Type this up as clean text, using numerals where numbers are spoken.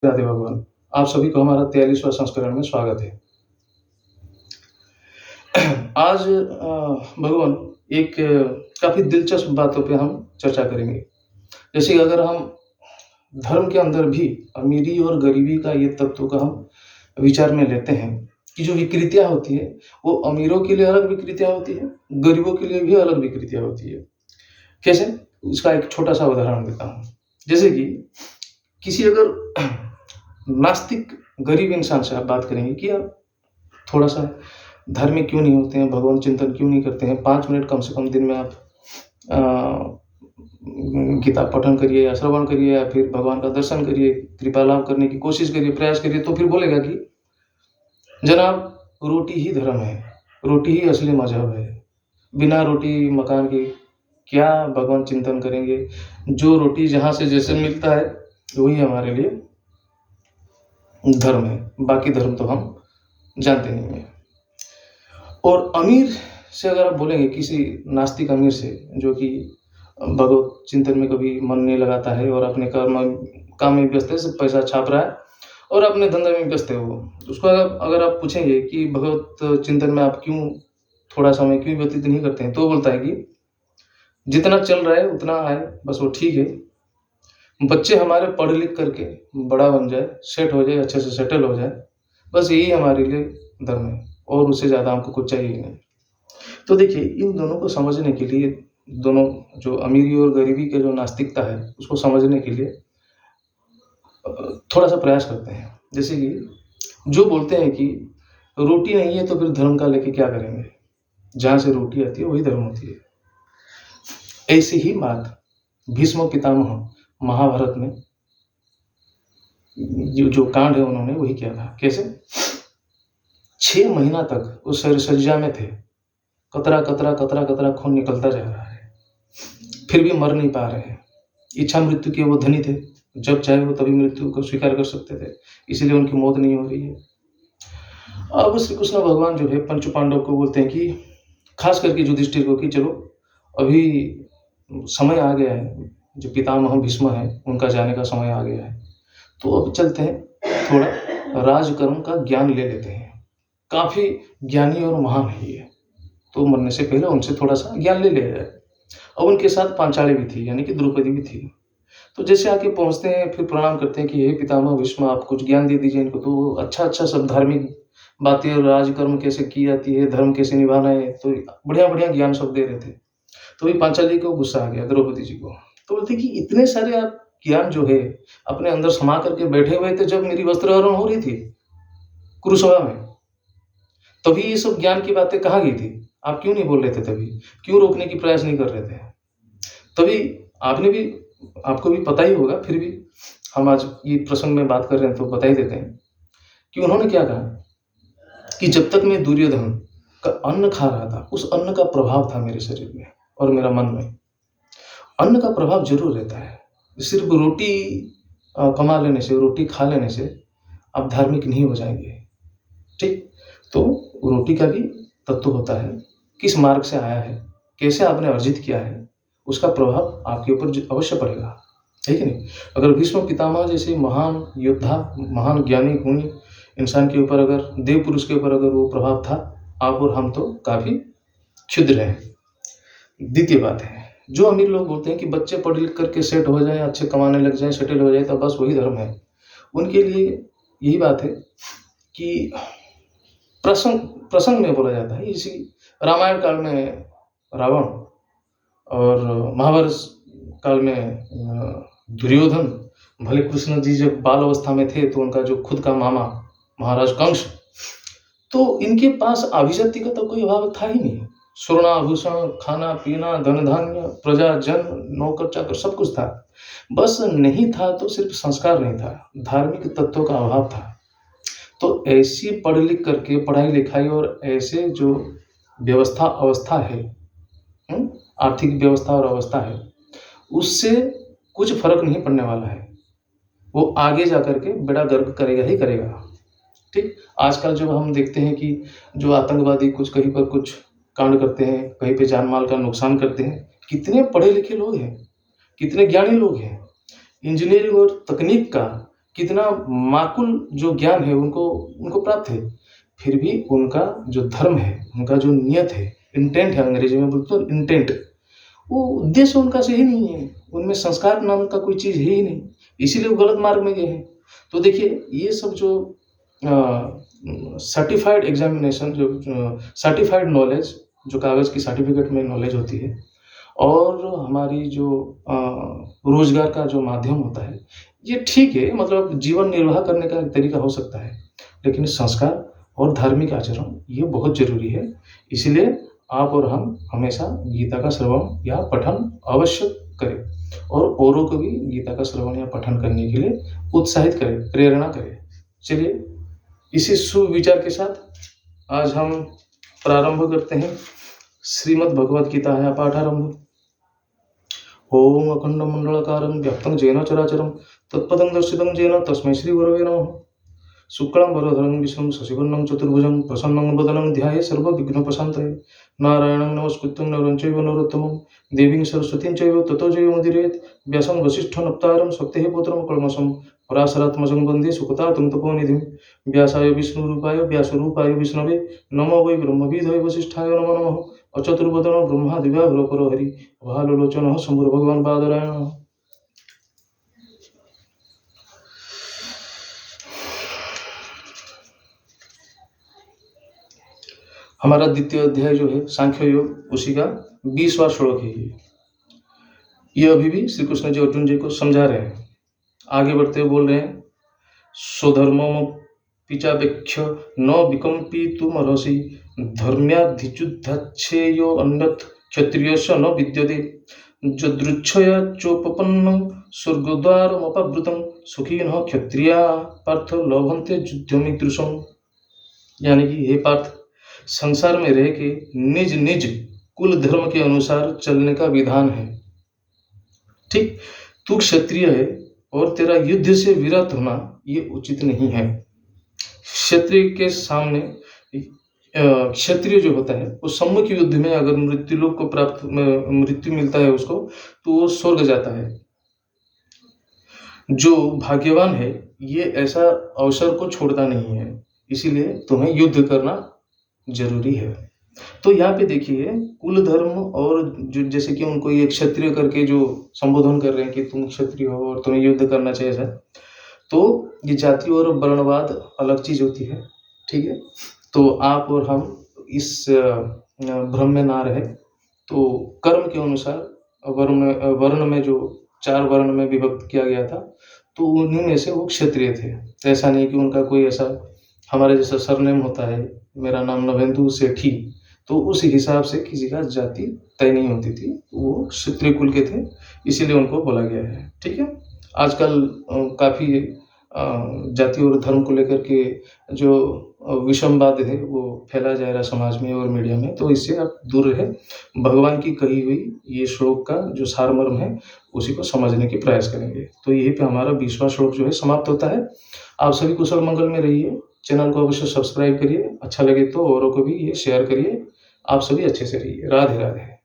राधे भगवान। आप सभी को हमारा 43वां संस्करण में स्वागत है। आज भगवान एक काफ़ी दिलचस्प बातों पे हम चर्चा करेंगे। जैसे कि अगर हम धर्म के अंदर भी अमीरी और गरीबी का ये तत्व का हम विचार में लेते हैं कि जो विकृतियाँ होती है, वो अमीरों के लिए अलग विकृतियाँ होती है, गरीबों के लिए भी अलग विकृतियाँ होती है। कैसे? उसका एक छोटा-सा उदाहरण देता हूँ। जैसे कि किसी अगर नास्तिक गरीब इंसान से आप बात करेंगे कि आप थोड़ा-सा धार्मिक क्यों नहीं होते हैं, भगवान चिंतन क्यों नहीं करते हैं, 5 मिनट कम से कम दिन में आप गीता पठन करिए या श्रवण करिए या फिर भगवान का दर्शन करिए, कृपा लाभ करने की कोशिश करिए, प्रयास करिए, तो फिर बोलेगा कि जनाब रोटी ही धर्म है, रोटी ही असली मज़हब है। बिना रोटी मकान के क्या भगवान चिंतन करेंगे? जो रोटी जहाँ से जैसे मिलता है, वही हमारे लिए धर्म है, बाकी धर्म तो हम जानते नहीं हैं। और अमीर से अगर आप बोलेंगे किसी नास्तिक अमीर से जो कि भगवत चिंतन में कभी मन नहीं लगाता है और अपने काम में व्यस्त है, सिर्फ पैसा छाप रहा है और अपने धंधे में व्यस्त है वो। उसको अगर आप पूछेंगे कि भगवत चिंतन में आप क्यों थोड़ा समय क्यों व्यतीत नहीं करते हैं, तो वो बोलता है कि जितना चल रहा है उतना आए, बस वो ठीक है। बच्चे हमारे पढ़ लिख करके बड़ा बन जाए, सेट हो जाए, अच्छे से सेटल हो जाए, बस यही हमारे लिए धर्म है और उससे ज़्यादा हमको कुछ चाहिए ही नहीं। तो देखिए, इन दोनों को समझने के लिए, दोनों जो अमीरी और गरीबी के जो नास्तिकता है, उसको समझने के लिए थोड़ा-सा प्रयास करते हैं। जैसे कि जो बोलते हैं कि रोटी नहीं है तो फिर धर्म का लेके क्या करेंगे? जहाँ से रोटी आती है वही धर्म होती है। ऐसी ही बात भीष्म पितामह महाभारत में जो कांड है उन्होंने वही किया था। कैसे? 6 महीना तक वो शरसज्जा में थे। कतरा खून निकलता जा रहा है, फिर भी मर नहीं पा रहे हैं। इच्छा मृत्यु के वो धनी थे, जब चाहे वो तभी मृत्यु को स्वीकार कर सकते थे, इसलिए उनकी मौत नहीं हो रही है। अब श्री कृष्ण भगवान जो है पंच पांडव को बोलते हैं कि खास करके युधिष्ठिर को कि चलो अभी समय आ गया है, जो पितामह भीष्म है उनका जाने का समय आ गया है, तो अब चलते हैं, थोड़ा राजकर्म का ज्ञान ले लेते हैं। काफ़ी ज्ञानी और महान है ये, तो मरने से पहले उनसे थोड़ा-सा ज्ञान ले लिया जाए। अब उनके साथ पांचाली भी थी, यानी कि द्रौपदी भी थी। तो जैसे आके पहुँचते हैं, फिर प्रणाम करते हैं कि हे पितामह भीष्म, आप कुछ ज्ञान दे दीजिए इनको। तो अच्छा-अच्छा सब धार्मिक बातें, राजकर्म कैसे की जाती है, धर्म कैसे निभाना है, तो बढ़िया-बढ़िया ज्ञान सब दे रहे थे। तो ये पांचाली को गुस्सा आ गया, द्रौपदी जी को। तो बोलते कि इतने सारे आप ज्ञान जो है अपने अंदर समा करके बैठे हुए थे जब मेरी वस्त्रहरण हो रही थी कुरुसभा में, तभी ये सब ज्ञान की बातें कहाँ गई थी? आप क्यों नहीं बोल रहे थे तभी? क्यों रोकने की प्रयास नहीं कर रहे थे? तभी आपको भी पता ही होगा, फिर भी हम आज ये प्रसंग में बात कर रहे हैं तो बता ही देते हैं कि उन्होंने क्या कहा कि जब तक मैं दुर्योधन का अन्न खा रहा था, उस अन्न का प्रभाव था मेरे शरीर में और मेरा मन में। अन्न का प्रभाव ज़रूर रहता है। सिर्फ रोटी कमा लेने से, रोटी खा लेने से आप धार्मिक नहीं हो जाएँगे, ठीक? तो रोटी का भी तत्व होता है, किस मार्ग से आया है, कैसे आपने अर्जित किया है, उसका प्रभाव आपके ऊपर अवश्य पड़ेगा, है कि नहीं? अगर भीष्म पितामह जैसे महान योद्धा, महान ज्ञानी गुणी इंसान के ऊपर, अगर देव पुरुष के ऊपर अगर वो प्रभाव था, आप और हम तो काफ़ी क्षुद्र हैं। द्वितीय बात है, जो अमीर लोग बोलते हैं कि बच्चे पढ़ लिख करके सेट हो जाएँ, अच्छे कमाने लग जाएँ, सेटल हो जाए, तो बस वही धर्म है। उनके लिए यही बात है कि प्रसंग में बोला जाता है, इसी रामायण काल में रावण और महाभारत काल में दुर्योधन, भले कृष्ण जी जब बाल अवस्था में थे तो उनका जो खुद का मामा महाराज कंस, तो इनके पास अभिजाति का तो कोई अभाव था ही नहीं। स्वर्णाभूषण, खाना पीना, धन धान्य, प्रजा जन, नौकर चाकर सब कुछ था। बस नहीं था तो सिर्फ संस्कार नहीं था, धार्मिक तत्वों का अभाव था। तो ऐसी पढ़ लिख करके पढ़ाई लिखाई और ऐसे जो अवस्था है, आर्थिक व्यवस्था और अवस्था है, उससे कुछ फर्क नहीं पड़ने वाला है। वो आगे जा करके बेड़ा गर्क करेगा ही करेगा, ठीक? आजकल जब हम देखते हैं कि जो आतंकवादी कुछ कहीं पर कुछ कांड करते हैं, कहीं पे जान माल का नुकसान करते हैं, कितने पढ़े लिखे लोग हैं, कितने ज्ञानी लोग हैं, इंजीनियरिंग और तकनीक का कितना माकुल जो ज्ञान है उनको प्राप्त है, फिर भी उनका जो धर्म है, उनका जो नियत है, इंटेंट है, अंग्रेजी में बोलते हैं इंटेंट, वो उद्देश्य उनका सही नहीं है, उनमें संस्कार नाम का कोई चीज़ है ही नहीं, इसीलिए वो गलत मार्ग में गए हैं। तो देखिए ये सब जो सर्टिफाइड एग्जामिनेशन, जो सर्टिफाइड नॉलेज, जो कागज़ की सर्टिफिकेट में नॉलेज होती है, और हमारी जो रोजगार का जो माध्यम होता है, ये ठीक है, मतलब जीवन निर्वाह करने का एक तरीका हो सकता है, लेकिन संस्कार और धार्मिक आचरण ये बहुत ज़रूरी है। इसलिए आप और हम हमेशा गीता का श्रवण या पठन अवश्य करें और औरों को भी गीता का श्रवण या पठन करने के लिए उत्साहित करें, प्रेरणा करें। चलिए इसी सुविचार के साथ आज हम प्रारंभ करते हैं श्रीमद् भगवद गीता है पाठारंभ। ओम अखंडमंडलाकारं व्याप्तं येन चराचरं तत्पदं दर्शितं येन तस्मै श्रीगुरवे नमः। शुक्लांबरधरं विष्णुं शशिवर्णं चतुर्भुजं प्रसन्नं वदनं ध्यायेत् सर्वविघ्नोपशान्तये। नारायणं नमस्कृत्यं नरं चैव नरोत्तमं देवीं सरस्वतीं चैव ततो जयमुदीरयेत्। व्यासं वसिष्ठनप्तारं शक्तेः पुत्रं कल्मषं पराशरात्मजं वन्दे सुखतातं तपोनिधिं। व्यासाय विष्णुरूपाय व्यासरूपाय विष्णवे नमो वै ब्रह्मविदये वसिष्ठाय नमो नमः। अचतुर्वदनो ब्रह्मादिव्याघ्रपरो हरि भाललोचनः शम्भुर्भगवान् बादरायणः। हमारा द्वितीय अध्याय जो है सांख्य योग, उसी का 20वां श्लोक है ये अभी भी श्री कृष्ण जी अर्जुन जी को समझा रहे हैं। आगे बढ़ते हुए बोल रहे हैं, स्वधर्मो पिचापेक्ष न विकम्पितुमर्हसि धर्म्याधियुद्धाच्छेयो अन्यत् क्षत्रियस्य न विद्यते यदृच्छया चोपपन्नं स्वर्गद्वारमपावृतं सुखिनः क्षत्रियाः पार्थ लभन्ते युद्धमिदृशम्। यानी कि हे पार्थ, संसार में रह के निज निज कुल धर्म के अनुसार चलने का विधान है। ठीक, तू क्षत्रिय है और तेरा युद्ध से विरत होना ये उचित नहीं है। क्षत्रिय के सामने क्षत्रिय जो होता है वो सम्मुख युद्ध में अगर मृत्यु लोक को प्राप्त मृत्यु मिलता है उसको, तो वो स्वर्ग जाता है। जो भाग्यवान है ये ऐसा अवसर को छोड़ता नहीं है, इसीलिए तुम्हें युद्ध करना जरूरी है। तो यहाँ पे देखिए कुल धर्म और जो जैसे कि उनको ये क्षत्रिय करके जो संबोधन कर रहे हैं कि तुम क्षत्रिय हो और तुम्हें युद्ध करना चाहिए सर, तो ये जाति और वर्णवाद अलग चीज होती है। ठीक है, तो आप और हम इस भ्रम में ना रहे। तो कर्म के अनुसार वर्ण में जो 4 वर्ण में विभक्त किया गया था, तो उन्हीं में से वो क्षत्रिय थे। ऐसा नहीं कि उनका कोई ऐसा हमारे जैसा सरनेम होता है, मेरा नाम नवेंदु सेठी, तो उस हिसाब से किसी का जाति तय नहीं होती थी, वो क्षत्रिय कुल के थे, इसीलिए उनको बोला गया है। ठीक है, आजकल काफ़ी जाति और धर्म को लेकर के जो विषमवाद है वो फैला जा रहा है समाज में और मीडिया में, तो इससे आप दूर रहे। भगवान की कही हुई ये श्लोक का जो सारमर्म है उसी को समझने की प्रयास करेंगे। तो यहीं पे हमारा 20वां श्लोक जो है समाप्त होता है। आप सभी कुशल मंगल में रहिए, चैनल को अवश्य सब्सक्राइब करिए, अच्छा लगे तो औरों को भी ये शेयर करिए। आप सभी अच्छे से रहिए। राधे राधे।